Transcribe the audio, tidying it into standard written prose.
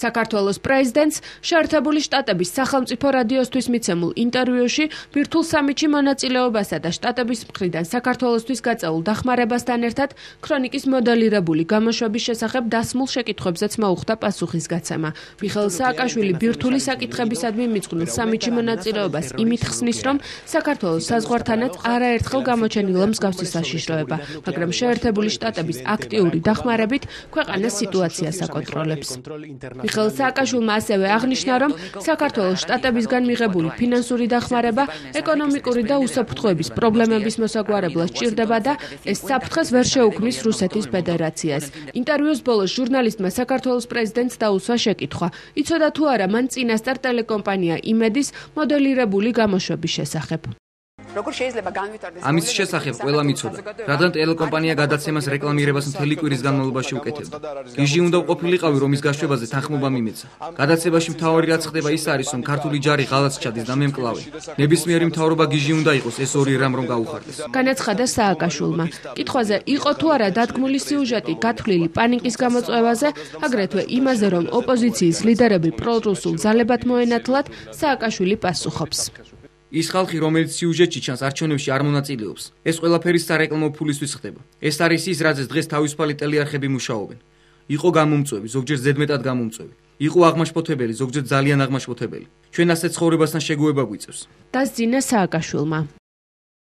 საქართველოს პრეზიდენტს შეერთებული შტატების სახელმწიფო რადიოსთვის მიცემულ ინტერვიუში ბირთვულ სამიტში მონაწილეობასა და შტატების მხრიდან საქართველოსთვის გაწეულ დახმარებასთან ერთად ქრონიკის მოდელირებული გამოშვების შესახებ დასმულ შეკითხვებზეც მოუხდა პასუხისგაცემა. მიხეილ სააკაშვილი ბირთვული საკითხებისადმი მიძღვნილ სამიტში მონაწილეობას იმით ხსნის, რომ საქართველოს საზღვართანაც არაერთხელ გამოჩენილა მსგავსი საშიშროება, მაგრამ შეერთებული შტატების აქტიური დახმარებით ქვეყანას სიტუაციას აკონტროლებს. მიხეილ სააკაშვილმა ასევე აღნიშნა, რომ საქართველოს შტატებისგან მიღებული ფინანსური დახმარება ეკონომიკური და უსაფრთხოების პრობლემების მოსაგვარებლად სჭირდება და ეს საფრთხეს ვერ შეუქმნის რუსეთის ფედერაციას. ინტერვიუს ბოლოს ჟურნალისტმა საქართველოს პრეზიდენტს დაუსვა შეკითხვა, იცოდა თუ არა მან წინასწარ ტელეკომპანია იმედის მოდელირებული გამოშვების შესახებ. ამის შესახებ ყველა მიცოდა, რადგან ტელეკომპანია გადაცემას რეკლამირებას მთელი კვირის განმავლობაში უკეთებდა. გიჟი უნდა ყოფილიყავი, რომ ის გაშვებაზე თანხმობა მიმეცა. გადაცემაში მთავარი რაც ხდება ის არის, რომ ქართული ჯარი ღალატს ჩადის და მე მკლავი. ნებისმიერი მთავრობა გიჟი უნდა იყოს ეს ორი რამ რომ გაუხარდეს. განაცხადა სააკაშვილმა. კითხვაზე იყო თუ არა დადგმული სიუჟეტი გათვლილი პანიკის გამოწვევაზე, აგრეთვე იმაზე, რომ ოპოზიციის ლიდერები პრორუსულ ძალებად მოენათლათ, სააკაშვილი პასუხობს. ის ხალხი, რომელიც სიუჟეტში ჩანს, არჩევნებში არ მონაწილეობს. ეს ყველაფერი სარეკლამო ფულისთვის ხდება. ეს არის ის, რაზეც დღეს თავისუფალი ტელეარხები მუშაობენ. იყო გამომწვევი, ზოგჯერ ზედმეტად გამომწვევი. იყო აღმაშფოთებელი, ზოგჯერ ძალიან აღმაშფოთებელი. ჩვენ ასე ცხოვრებასთან შეგუება გვიწევს. დასძინა სააკაშვილმა.